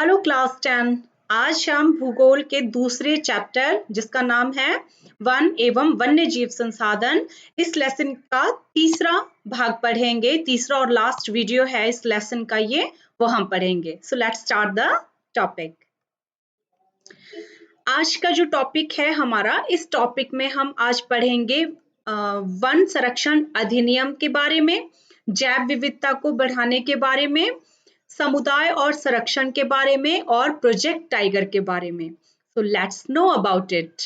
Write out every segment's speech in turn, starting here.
Hello class 10। आज हम भूगोल के दूसरे चैप्टर जिसका नाम है वन एवं वन्य जीव संसाधन, इस लेसन का तीसरा भाग पढ़ेंगे। तीसरा और लास्ट वीडियो है इस लेसन का, ये वो हम पढ़ेंगे। So let's start the topic. आज का जो टॉपिक है हमारा, इस टॉपिक में हम आज पढ़ेंगे वन संरक्षण अधिनियम के बारे में, जैव विविधता को बढ़ाने के बारे में, समुदाय और संरक्षण के बारे में और प्रोजेक्ट टाइगर के बारे में। So let's know about it.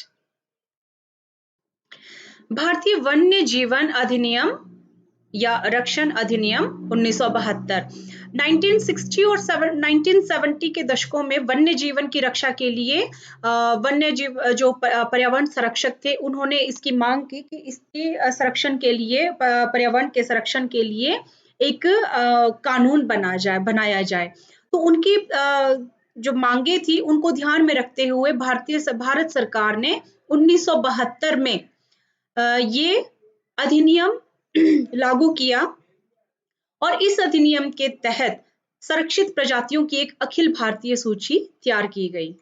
भारतीय वन्य जीवन अधिनियम या रक्षण अधिनियम 1972 1960 और 1970 के दशकों में वन्य जीवन की रक्षा के लिए वन्य जीव जो पर्यावरण संरक्षक थे, उन्होंने इसकी मांग की कि इसके संरक्षण के लिए, पर्यावरण के संरक्षण के लिए एक कानून बनाया जाए। तो उनकी जो मांगे थी उनको ध्यान में रखते हुए भारत सरकार ने 1972 में ये अधिनियम लागू किया और इस अधिनियम के तहत संरक्षित प्रजातियों की एक अखिल भारतीय सूची तैयार की गई।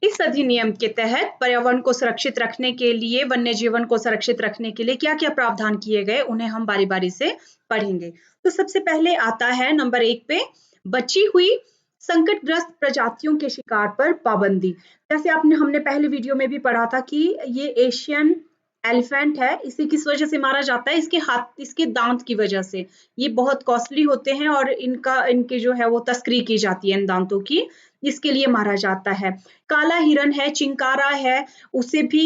इस अधिनियम के तहत पर्यावरण को सुरक्षित रखने के लिए, वन्य जीवन को सुरक्षित रखने के लिए क्या-क्या प्रावधान किए गए, उन्हें हम बारी-बारी से पढ़ेंगे। तो सबसे पहले आता है नंबर 1 पे, बची हुई संकटग्रस्त प्रजातियों के शिकार पर पाबंदी। जैसे हमने पहले वीडियो में भी पढ़ा था कि ये एशियन एलिफेंट है, इसे किस वजह से मारा जाता है? इसके दांत की वजह से। ये बहुत कॉस्टली होते हैं और इनके जो है वो तस्करी की जाती है इन दांतों की, इसके लिए मारा जाता है। काला हिरन है, चिंकारा है, उसे भी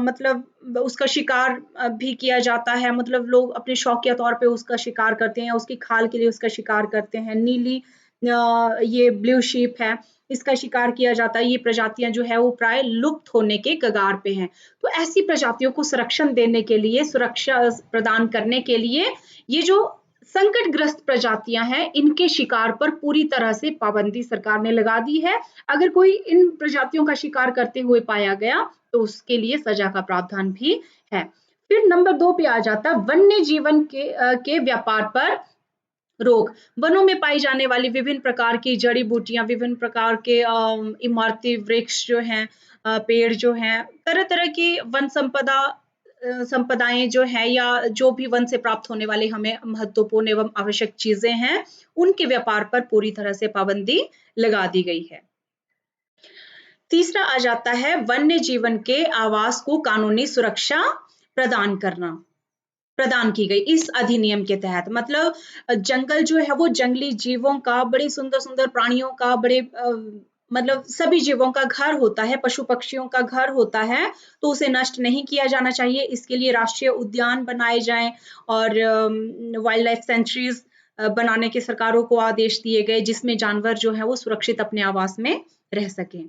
मतलब उसका शिकार भी किया जाता है। मतलब लोग अपने शौकिया तौर पे उसका शिकार करते हैं, उसकी खाल के लिए उसका शिकार करते हैं। नीली ये ब्लू शीप है, इसका शिकार किया जाता है। ये प्रजातियां जो है वो प्राय लुप्त होने के कगार पे हैं। तो ऐसी प्रजातियों को संरक्षण देने के लिए, सुरक्षा प्रदान करने के लिए, ये जो संकटग्रस्त प्रजातियां हैं, इनके शिकार पर पूरी तरह से पाबंदी सरकार ने लगा दी है। अगर कोई इन प्रजातियों का शिकार करते हुए पाया गया तो उसके लिए सजा का प्रावधान भी है। फिर नंबर 2 पे आ जाता है वन्य जीवन के व्यापार पर रोक। वनों में पाई जाने वाली विभिन्न प्रकार की जड़ी बूटियां, विभिन्न प्रकार के इमारती वृक्ष जो हैं, पेड़ जो हैं, तरह-तरह की वन संपदाएं जो है या जो भी वन से प्राप्त होने वाले हमें महत्वपूर्ण एवं आवश्यक चीजें हैं, उनके व्यापार पर पूरी तरह से पाबंदी लगा दी गई है। तीसरा आ जाता है वन्य जीवन के आवास को कानूनी सुरक्षा प्रदान की गई इस अधिनियम के तहत। मतलब जंगल जो है वो जंगली जीवों का, बड़े सुंदर-सुंदर प्राणियों का, बड़े मतलब सभी जीवों का घर होता है, पशु पक्षियों का घर होता है, तो उसे नष्ट नहीं किया जाना चाहिए। इसके लिए राष्ट्रीय उद्यान बनाए जाएं और वाइल्ड लाइफ सेंचुरीज बनाने के सरकारों को आदेश दिए गए, जिसमें जानवर जो है वो सुरक्षित अपने आवास में रह सकें।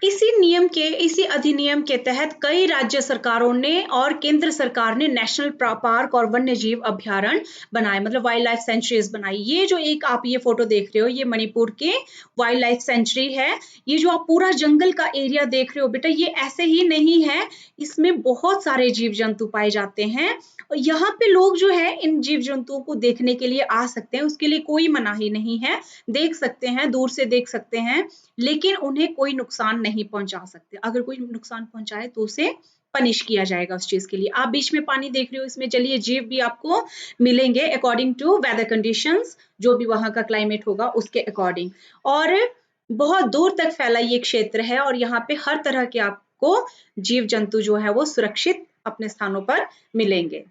इसी अधिनियम के तहत कई राज्य सरकारों ने और केंद्र सरकार ने नेशनल पार्क और वन्य जीव अभ्यारण्य बनाए, मतलब वाइल्ड लाइफ सेंचुरीज बनाई। ये जो एक आप ये फोटो देख रहे हो, ये मणिपुर के वाइल्ड लाइफ सेंचुरी है। ये जो आप पूरा जंगल का एरिया देख रहे हो बेटा, ये ऐसे ही नहीं है, इसमें बहुत सारे जीव जंतु पाए जाते हैं और यहाँ पे लोग जो है इन जीव जंतुओं को देखने के लिए आ सकते हैं, उसके लिए कोई मनाही नहीं है। देख सकते हैं, दूर से देख सकते हैं, लेकिन उन्हें कोई नुकसान नहीं पहुंचा सकते। अगर कोई नुकसान पहुंचाए तो उसे पनिश किया जाएगा उस चीज के लिए। आप बीच में पानी देख रहे हो, इसमें जलीय जीव भी आपको मिलेंगे अकॉर्डिंग टू वेदर कंडीशंस, जो भी वहां का क्लाइमेट होगा उसके अकॉर्डिंग। और बहुत दूर तक फैला ये क्षेत्र है और यहाँ पे हर तरह के आपको जीव जंतु जो है वो सुरक्षित अपने स्थानों पर मिलेंगे।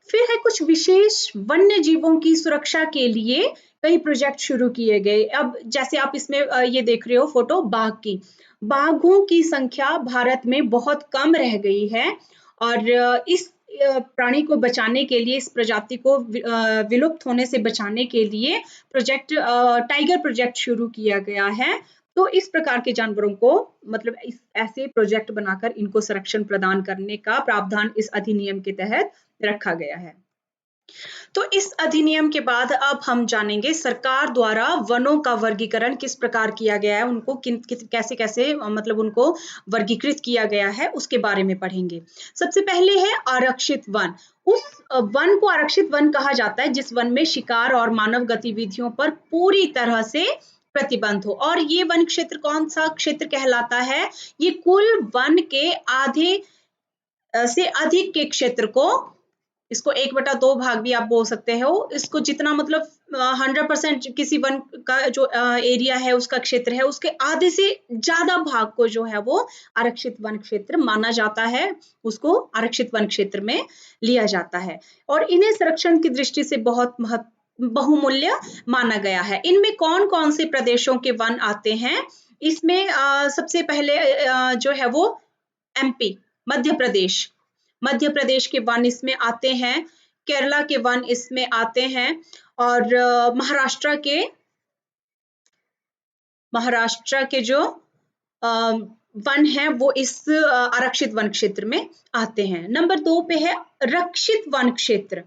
फिर है कुछ विशेष वन्य जीवों की सुरक्षा के लिए कई प्रोजेक्ट शुरू किए गए। अब जैसे आप इसमें ये देख रहे हो फोटो बाघ की। बाघों की संख्या भारत में बहुत कम रह गई है और इस प्राणी को बचाने के लिए, इस प्रजाति को विलुप्त होने से बचाने के लिए टाइगर प्रोजेक्ट शुरू किया गया है। तो इस प्रकार के जानवरों को, मतलब ऐसे प्रोजेक्ट बनाकर इनको संरक्षण प्रदान करने का प्रावधान इस अधिनियम के तहत रखा गया है। तो इस अधिनियम के बाद अब हम जानेंगे सरकार द्वारा वनों का वर्गीकरण किस प्रकार किया गया है, उनको कैसे-कैसे मतलब उनको वर्गीकृत किया गया है, उसके बारे में पढ़ेंगे। सबसे पहले है आरक्षित वन। उस वन को आरक्षित वन कहा जाता है जिस वन में शिकार और मानव गतिविधियों पर पूरी तरह से प्रतिबंध हो। और ये वन क्षेत्र कौन सा क्षेत्र कहलाता है? ये कुल वन के आधे से अधिक के क्षेत्र को, इसको 1/2 भाग भी आप बोल सकते हो, इसको जितना मतलब 100% किसी वन का जो एरिया है, उसका क्षेत्र है, उसके आधे से ज़्यादा भाग को जो है वो आरक्षित वन क्षेत्र माना जाता है, उसको आरक्षित वन क्षेत्र में लिया जाता है। और इन्हें संरक्षण की दृष्टि से बहुत बहुमूल्य माना गया है। इनमें कौन-कौन से प्रदेशों के वन आते हैं? इसमें सबसे पहले जो है वो एमपी, मध्य प्रदेश। मध्य प्रदेश के वन इसमें आते हैं, केरला के वन इसमें आते हैं और महाराष्ट्र के जो वन हैं वो इस आरक्षित वन क्षेत्र में आते हैं। नंबर 2 पे है रक्षित वन क्षेत्र।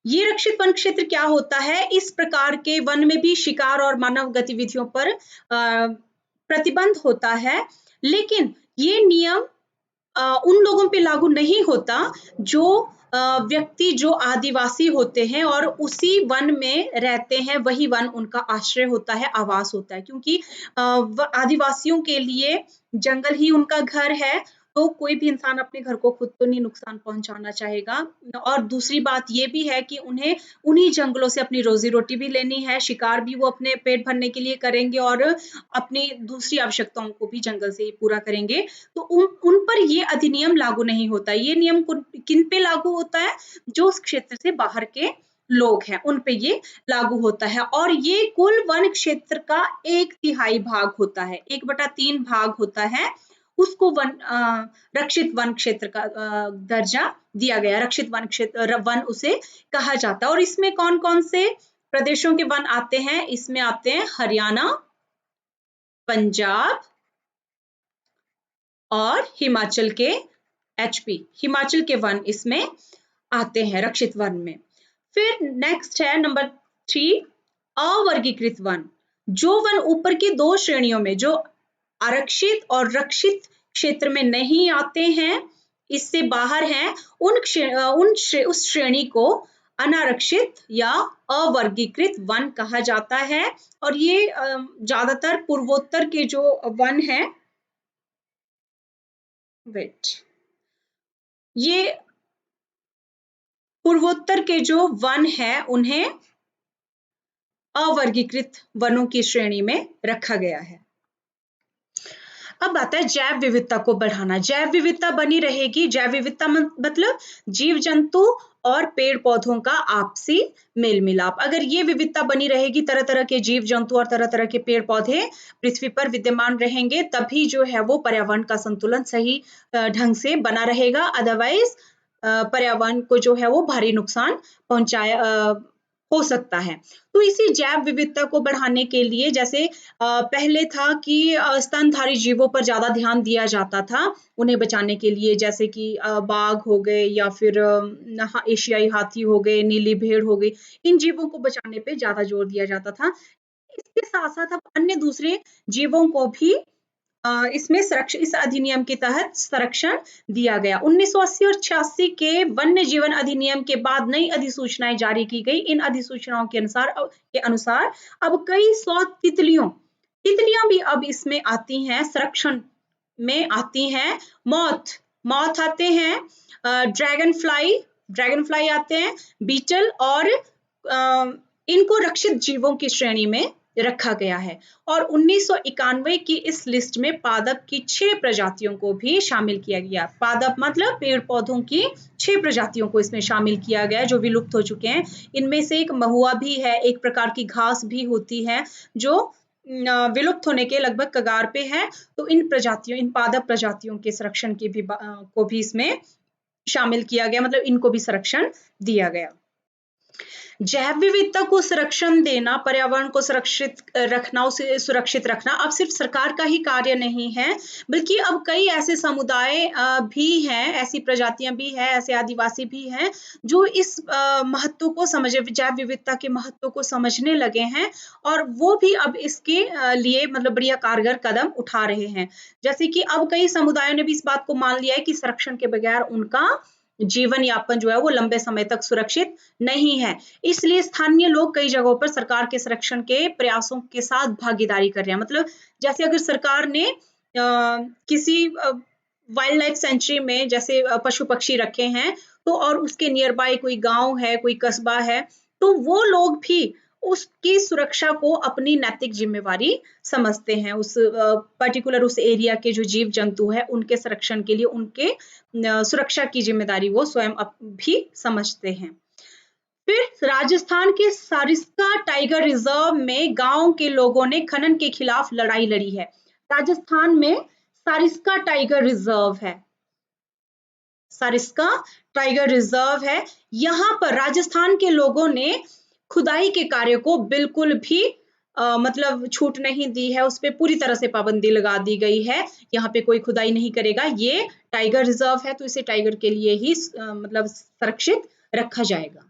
ये रक्षित वन क्षेत्र क्या होता है? इस प्रकार के वन में भी शिकार और मानव गतिविधियों पर प्रतिबंध होता है, लेकिन ये नियम उन लोगों पे लागू नहीं होता जो व्यक्ति जो आदिवासी होते हैं और उसी वन में रहते हैं, वही वन उनका आश्रय होता है, आवास होता है। क्योंकि आदिवासियों के लिए जंगल ही उनका घर है, तो कोई भी इंसान अपने घर को खुद तो नहीं नुकसान पहुंचाना चाहेगा। और दूसरी बात ये भी है कि उन्हें उन्हीं जंगलों से अपनी रोजी रोटी भी लेनी है, शिकार भी वो अपने पेट भरने के लिए करेंगे और अपनी दूसरी आवश्यकताओं को भी जंगल से ही पूरा करेंगे। तो उन पर ये अधिनियम लागू नहीं होता। ये नियम किन पे लागू होता है? जो उस क्षेत्र से बाहर के लोग हैं, उन पे ये लागू होता है। और ये कुल वन क्षेत्र का 1/3 भाग होता है, 1/3 भाग होता है, उसको रक्षित वन क्षेत्र का दर्जा दिया गया। रक्षित वन क्षेत्र वन उसे कहा जाता है। और इसमें कौन-कौन से प्रदेशों के वन आते हैं? इसमें आते हैं हरियाणा, पंजाब और हिमाचल के हिमाचल के वन इसमें आते हैं रक्षित वन में। फिर नेक्स्ट है नंबर 3 अवर्गीकृत वन। जो वन ऊपर की 2 श्रेणियों में, जो आरक्षित और रक्षित क्षेत्र में नहीं आते हैं, इससे बाहर हैं, उस श्रेणी को अनारक्षित या अवर्गीकृत वन कहा जाता है। और ये ज्यादातर पूर्वोत्तर के जो वन हैं, ये पूर्वोत्तर के जो वन हैं, उन्हें अवर्गीकृत वनों की श्रेणी में रखा गया है। अब आता है जैव विविधता को बढ़ाना। जैव विविधता बनी रहेगी। जैव विविधता मतलब जीव जंतु और पेड़ पौधों का आपसी मेल मिलाप। अगर ये विविधता बनी रहेगी, तरह तरह के जीव जंतु और तरह तरह के पेड़ पौधे पृथ्वी पर विद्यमान रहेंगे, तभी जो है वो पर्यावरण का संतुलन सही ढंग से बना रहेगा। अदरवाइज पर्यावरण को जो है वो भारी नुकसान हो सकता है। तो इसी जैव विविधता को बढ़ाने के लिए, जैसे पहले था कि स्तनधारी जीवों पर ज्यादा ध्यान दिया जाता था उन्हें बचाने के लिए, जैसे कि बाघ हो गए या फिर एशियाई हाथी हो गए, नीली भेड़ हो गई, इन जीवों को बचाने पे ज्यादा जोर दिया जाता था। इसके साथ साथ अब अन्य दूसरे जीवों को भी इसमें इस अधिनियम के तहत संरक्षण दिया गया। 1980 और 86 के वन्य जीवन अधिनियम के बाद नई अधिसूचनाएं जारी की गई। इन अधिसूचनाओं के अनुसार अब कई 100 तितलियां भी अब इसमें आती हैं, संरक्षण में आती हैं। मॉथ आते हैं, ड्रैगन फ्लाई आते हैं, बीटल, और इनको रक्षित जीवों की श्रेणी में रखा गया है। और 1991 की इस लिस्ट में पादप की 6 प्रजातियों को भी शामिल किया गया। पादप मतलब पेड़ पौधों की 6 प्रजातियों को इसमें शामिल किया गया, जो विलुप्त हो चुके हैं। इनमें से एक महुआ भी है, एक प्रकार की घास भी होती है जो विलुप्त होने के लगभग कगार पे है। तो इन पादप प्रजातियों के संरक्षण की भी को भी इसमें शामिल किया गया, मतलब इनको भी संरक्षण दिया गया। जैव विविधता को संरक्षण देना, पर्यावरण को सुरक्षित रखना, उसे सुरक्षित रखना अब सिर्फ सरकार का ही कार्य नहीं है, बल्कि अब कई ऐसे समुदाय भी हैं, ऐसी प्रजातियां भी हैं, ऐसे आदिवासी भी हैं जो इस महत्व को समझे, जैव विविधता के महत्व को समझने लगे हैं और वो भी अब इसके लिए मतलब बढ़िया कारगर कदम उठा रहे हैं। जैसे कि अब कई समुदायों ने भी इस बात को मान लिया है कि संरक्षण के बगैर उनका जीवन यापन जो है वो लंबे समय तक सुरक्षित नहीं है। इसलिए स्थानीय लोग कई जगहों पर सरकार के संरक्षण के प्रयासों के साथ भागीदारी कर रहे हैं। मतलब जैसे अगर सरकार ने किसी वाइल्ड लाइफ सेंचुरी में जैसे पशु पक्षी रखे हैं, तो और उसके नियर बाय कोई गांव है, कोई कस्बा है, तो वो लोग भी उसकी सुरक्षा को अपनी नैतिक जिम्मेवारी समझते हैं। उस पर्टिकुलर उस एरिया के जो जीव जंतु है उनके संरक्षण के लिए उनके सुरक्षा की जिम्मेदारी वो स्वयं भी समझते हैं। फिर राजस्थान के सारिस्का टाइगर रिजर्व में गांव के लोगों ने खनन के खिलाफ लड़ाई लड़ी है। राजस्थान में सारिस्का टाइगर रिजर्व है, सारिस्का टाइगर रिजर्व है। यहाँ पर राजस्थान के लोगों ने खुदाई के कार्य को बिल्कुल भी मतलब छूट नहीं दी है, उस पर पूरी तरह से पाबंदी लगा दी गई है। यहाँ पे कोई खुदाई नहीं करेगा, ये टाइगर रिजर्व है तो इसे टाइगर के लिए ही मतलब संरक्षित रखा जाएगा।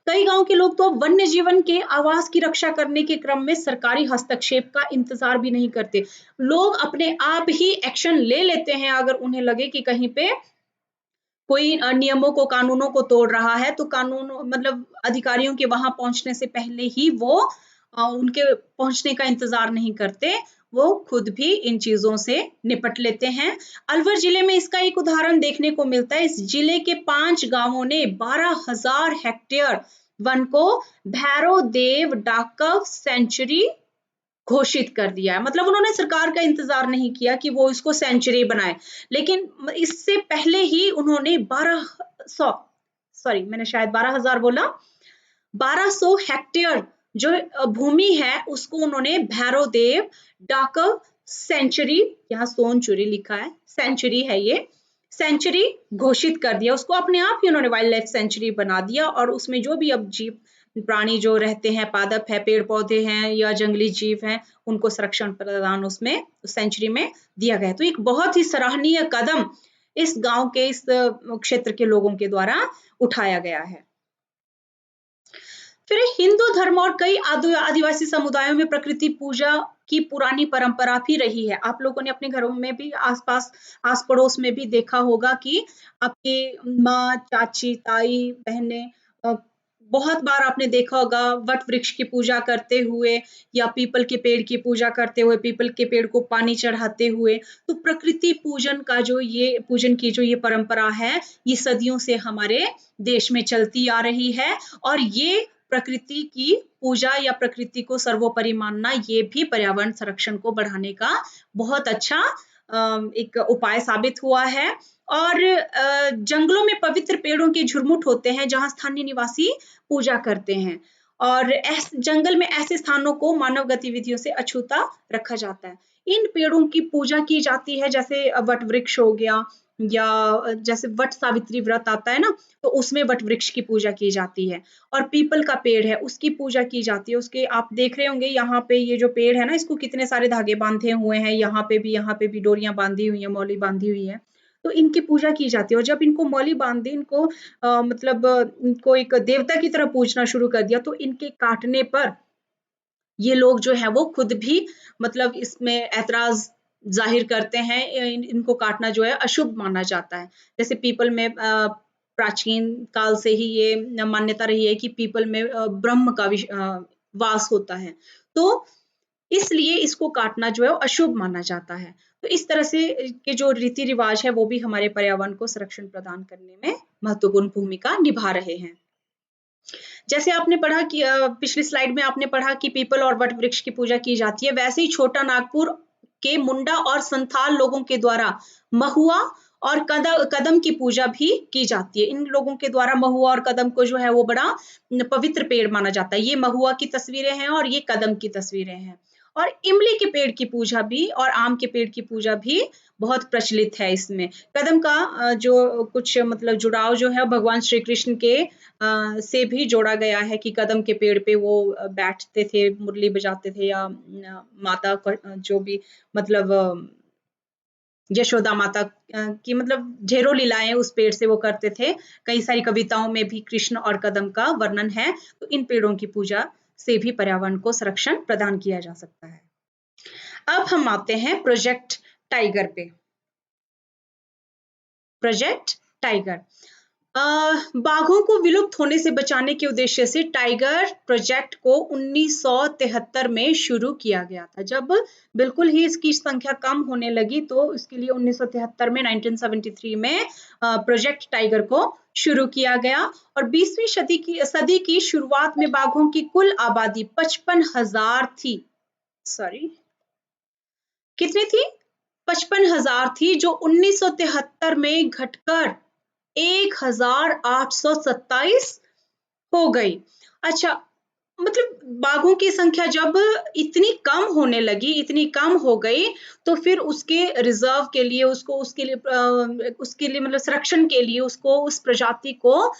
कई गांव के लोग तो वन्य जीवन के आवास की रक्षा करने के क्रम में सरकारी हस्तक्षेप का इंतजार भी नहीं करते। लोग अपने आप ही एक्शन ले लेते हैं अगर उन्हें लगे कि कहीं पे कोई नियमों को, कानूनों को तोड़ रहा है, तो कानून मतलब अधिकारियों के वहां पहुंचने से पहले ही वो उनके पहुंचने का इंतजार नहीं करते, वो खुद भी इन चीजों से निपट लेते हैं। अलवर जिले में इसका एक उदाहरण देखने को मिलता है। इस जिले के 5 गांवों ने 12,000 हेक्टेयर वन को भैरव देव डाकव सेंचुरी घोषित कर दिया है। मतलब उन्होंने सरकार का इंतजार नहीं किया कि वो इसको सेंचुरी बनाए, लेकिन इससे पहले ही उन्होंने 1200 सॉरी मैंने शायद 12,000 बोला, 1200 हेक्टेयर जो भूमि है उसको उन्होंने भैरव देव डाकव सेंचुरी, यहाँ सोनचुरी लिखा है, सेंचुरी है ये, सेंचुरी घोषित कर दिया। उसको अपने आप ही उन्होंने वाइल्ड लाइफ सेंचुरी बना दिया और उसमें जो भी अब जीव प्राणी जो रहते हैं, पादप है, पेड़ पौधे हैं या जंगली जीव हैं, उनको संरक्षण प्रदान उसमें सेंचुरी में दिया गया। तो एक बहुत ही सराहनीय कदम इस गांव के, इस क्षेत्र के लोगों के द्वारा उठाया गया है। फिर हिंदू धर्म और कई आदिवासी समुदायों में प्रकृति पूजा की पुरानी परंपरा भी रही है। आप लोगों ने अपने घरों में भी, आसपास आस पड़ोस में भी देखा होगा कि आपकी माँ, चाची, ताई, बहनें बहुत बार आपने देखा होगा वट वृक्ष की पूजा करते हुए या पीपल के पेड़ की पूजा करते हुए, पीपल के पेड़ को पानी चढ़ाते हुए। तो प्रकृति पूजन का जो ये पूजन की जो ये परंपरा है, ये सदियों से हमारे देश में चलती आ रही है और ये प्रकृति की पूजा या प्रकृति को सर्वोपरि मानना, ये भी पर्यावरण संरक्षण को बढ़ाने का बहुत अच्छा एक उपाय साबित हुआ है। और जंगलों में पवित्र पेड़ों के झुरमुट होते हैं जहां स्थानीय निवासी पूजा करते हैं और जंगल में ऐसे स्थानों को मानव गतिविधियों से अछूता रखा जाता है। इन पेड़ों की पूजा की जाती है, जैसे वट वृक्ष हो गया या जैसे वट सावित्री व्रत आता है ना, तो उसमें वट वृक्ष की पूजा की जाती है। और पीपल का पेड़ है उसकी पूजा की जाती है। उसके आप देख रहे होंगे यहाँ पे ये जो पेड़ है ना, इसको कितने सारे धागे बांधे हुए हैं, यहाँ पे भी डोरियां बांधी हुई है, मौली बांधी हुई है, तो इनकी पूजा की जाती है। और जब इनको मौली बांध दी, इनको मतलब इनको एक देवता की तरह पूजना शुरू कर दिया, तो इनके काटने पर ये लोग जो है वो खुद भी मतलब इसमें ऐतराज जाहिर करते हैं। इनको काटना जो है अशुभ माना जाता है। जैसे पीपल में प्राचीन काल से ही ये मान्यता रही है कि पीपल में ब्रह्म का वास होता है, तो इसलिए इसको काटना जो है अशुभ माना जाता है। तो इस तरह से के जो रीति रिवाज है वो भी हमारे पर्यावरण को संरक्षण प्रदान करने में महत्वपूर्ण भूमिका निभा रहे हैं। जैसे आपने पढ़ा कि पिछली स्लाइड में आपने पढ़ा कि पीपल और वट वृक्ष की पूजा की जाती है, वैसे ही छोटा नागपुर के मुंडा और संथाल लोगों के द्वारा महुआ और कदम की पूजा भी की जाती है। इन लोगों के द्वारा महुआ और कदम को जो है वो बड़ा पवित्र पेड़ माना जाता है। ये महुआ की तस्वीरें हैं और ये कदम की तस्वीरें हैं। और इमली के पेड़ की पूजा भी और आम के पेड़ की पूजा भी बहुत प्रचलित है इसमें। कदम का जो कुछ मतलब जुड़ाव जो है भगवान श्री कृष्ण के से भी जोड़ा गया है कि कदम के पेड़ पे वो बैठते थे, मुरली बजाते थे या माता जो भी मतलब यशोदा माता की मतलब ढेरों लीलाएं उस पेड़ से वो करते थे। कई सारी कविताओं में भी कृष्ण और कदम का वर्णन है। तो इन पेड़ों की पूजा से भी पर्यावरण को संरक्षण प्रदान किया जा सकता है। अब हम आते हैं प्रोजेक्ट टाइगर पे। प्रोजेक्ट टाइगर बाघों को विलुप्त होने से बचाने के उद्देश्य से टाइगर प्रोजेक्ट को 1973 में शुरू किया गया था। जब बिल्कुल ही इसकी संख्या कम होने लगी तो इसके लिए 1973 में 1973 में प्रोजेक्ट टाइगर को शुरू किया गया और 20वीं सदी की शुरुआत में बाघों की कुल आबादी 55,000 थी। सॉरी, कितनी थी? 55,000 थी, जो 1973 में घटकर 1,827 हो गई। अच्छा, मतलब बाघों की संख्या जब इतनी कम होने लगी, इतनी कम हो गई, तो फिर उसके रिजर्व के लिए उसके लिए मतलब संरक्षण के लिए उस प्रजाति को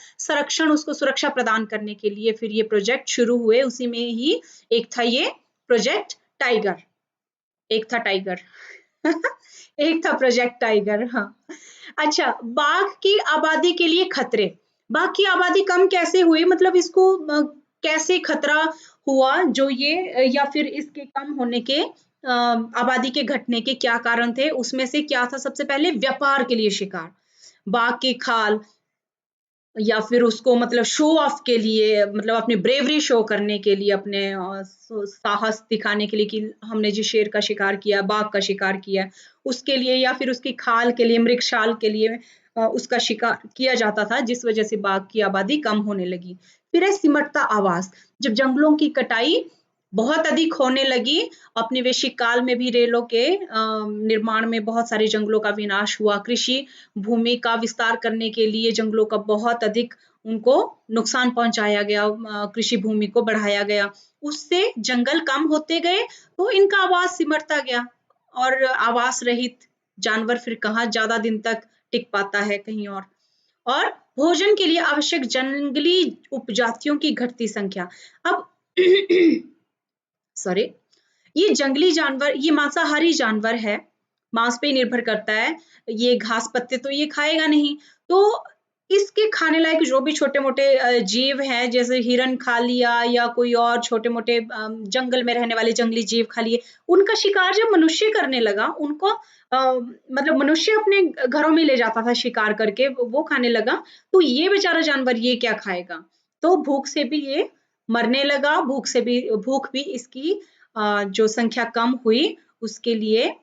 उसको सुरक्षा प्रदान करने के लिए फिर ये प्रोजेक्ट शुरू हुए। उसी में ही एक था ये प्रोजेक्ट टाइगर, एक था टाइगर एक था प्रोजेक्ट टाइगर। हाँ, अच्छा, बाघ की आबादी के लिए खतरे। बाघ की आबादी कम कैसे हुई, मतलब इसको कैसे खतरा हुआ जो ये या फिर इसके कम होने के आबादी के घटने के क्या कारण थे, उसमें से क्या था? सबसे पहले व्यापार के लिए शिकार, बाघ की खाल या फिर उसको मतलब शो ऑफ के लिए, मतलब अपनी ब्रेवरी शो करने के लिए, अपने साहस दिखाने के लिए कि हमने जिस शेर का शिकार किया, बाघ का शिकार किया, उसके लिए, या फिर उसकी खाल के लिए, मृगशाल के लिए उसका शिकार किया जाता था, जिस वजह से बाघ की आबादी कम होने लगी। फिर है सिमटता आवास। जब जंगलों की कटाई बहुत अधिक होने लगी, औपनिवेशिक काल में भी रेलों के निर्माण में बहुत सारे जंगलों का विनाश हुआ। कृषि भूमि का विस्तार करने के लिए जंगलों का बहुत अधिक उनको नुकसान पहुंचाया गया, कृषि भूमि को बढ़ाया गया, उससे जंगल कम होते गए तो इनका आवास सिमटता गया और आवास रहित जानवर फिर कहाँ ज्यादा दिन तक टिक पाता है कहीं और भोजन के लिए आवश्यक जंगली उपजातियों की घटती संख्या। अब सॉरी, ये जंगली जानवर, ये मांसाहारी जानवर है, मांस पे निर्भर करता है, ये घास पत्ते तो ये खाएगा नहीं, तो इसके खाने लायक जो भी छोटे मोटे जीव हैं, जैसे हिरन खा लिया या कोई और छोटे मोटे जंगल में रहने वाले जंगली जीव खा लिए, उनका शिकार जब मनुष्य करने लगा, उनको मतलब मनुष्य अपने घरों में ले जाता था शिकार करके, वो खाने लगा, तो ये बेचारा जानवर ये क्या खाएगा, तो भूख से भी ये मरने लगा। भूख भी इसकी जो संख्या कम हुई उसके लिए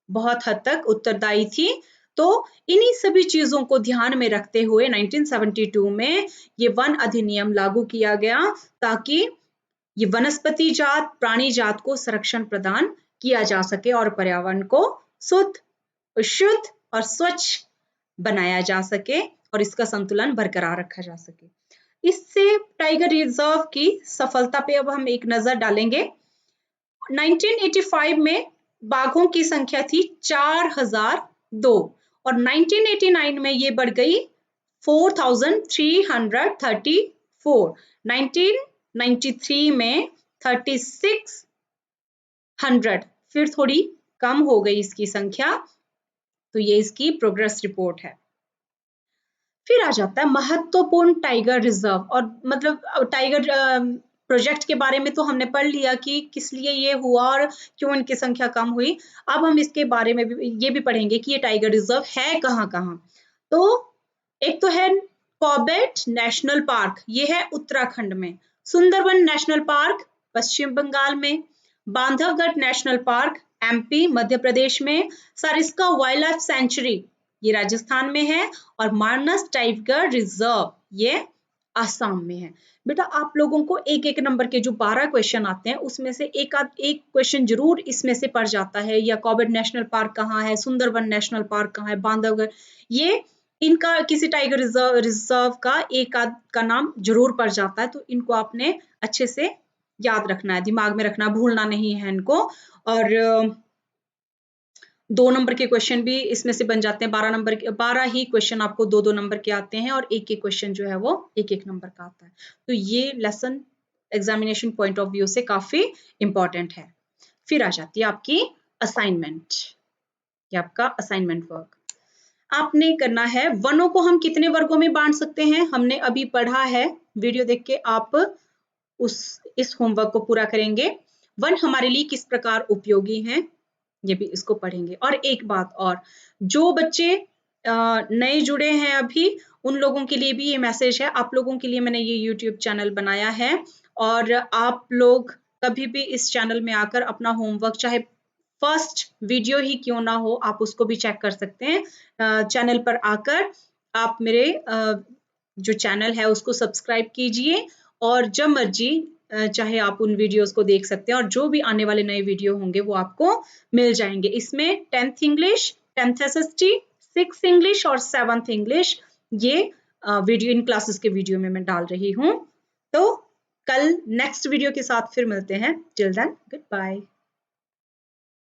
बहुत हद तक उत्तरदायी थी। तो इन्हीं सभी चीजों को ध्यान में रखते हुए 1972 में ये वन अधिनियम लागू किया गया, ताकि ये वनस्पति जात, प्राणी जात को संरक्षण प्रदान किया जा सके और पर्यावरण को शुद्ध और स्वच्छ बनाया जा सके और इसका संतुलन बरकरार रखा जा सके। इससे टाइगर रिजर्व की सफलता पे अब हम एक नजर डालेंगे। 1985 में बाघों की संख्या थी 4002 और 1989 में ये बढ़ गई 4334। 1993 में 3600, फिर थोड़ी कम हो गई इसकी संख्या। तो ये इसकी प्रोग्रेस रिपोर्ट है। फिर आ जाता है महत्वपूर्ण टाइगर रिजर्व, और मतलब टाइगर प्रोजेक्ट के बारे में तो हमने पढ़ लिया कि किस लिए ये हुआ और क्यों इनकी संख्या कम हुई। अब हम इसके बारे में भी ये भी पढ़ेंगे कि ये टाइगर रिजर्व है कहाँ कहाँ। तो एक तो है कॉर्बेट नेशनल पार्क, ये है उत्तराखंड में, सुंदरबन नेशनल पार्क पश्चिम बंगाल में, Bandhavgarh national park MP Madhya Pradesh में, सरिस्का वाइल्ड लाइफ सेंचुरी ये राजस्थान में है, और मानस टाइगर रिजर्व ये आसाम में है। बेटा आप लोगों को एक एक नंबर के जो 12 क्वेश्चन आते हैं उसमें से एक क्वेश्चन जरूर इसमें से पड़ जाता है, या कॉर्बेट नेशनल पार्क कहाँ है, सुंदरबन नेशनल पार्क कहाँ है, बांधवगढ़, ये इनका किसी टाइगर रिजर्व का एक आध का नाम जरूर पड़ जाता है। तो इनको आपने अच्छे से याद रखना है, दिमाग में रखना, भूलना नहीं है इनको। और 2 नंबर के क्वेश्चन भी इसमें से बन जाते हैं। 12 ही क्वेश्चन आपको 2-2 नंबर के आते हैं और एक-एक क्वेश्चन जो है वो 1-1 नंबर का आता है। तो ये lesson examination point of view से काफी इंपॉर्टेंट है। फिर आ जाती है आपकी असाइनमेंट, ये आपका असाइनमेंट वर्क। आपने करना है, वनों को हम कितने वर्गों में बांट सकते हैं, हमने अभी पढ़ा है। वीडियो देख के आप इस होमवर्क को पूरा करेंगे। वन हमारे लिए किस प्रकार उपयोगी हैं, ये भी इसको पढ़ेंगे। और एक बात और, जो बच्चे नए जुड़े हैं अभी, उन लोगों के लिए भी ये मैसेज है, आप लोगों के लिए मैंने ये यूट्यूब चैनल बनाया है और आप लोग कभी भी इस चैनल में आकर अपना होमवर्क, चाहे फर्स्ट वीडियो ही क्यों ना हो, आप उसको भी चेक कर सकते हैं। चैनल पर आकर आप मेरे जो चैनल है उसको सब्सक्राइब कीजिए और जब मर्जी चाहे आप उन वीडियोस को देख सकते हैं और जो भी आने वाले नए वीडियो होंगे वो आपको मिल जाएंगे। इसमें 10th English, 10th SST, 6th English और 7th इंग्लिश, ये वीडियो इन क्लासेस के वीडियो में मैं डाल रही हूँ। तो कल नेक्स्ट वीडियो के साथ फिर मिलते हैं। Till then good bye.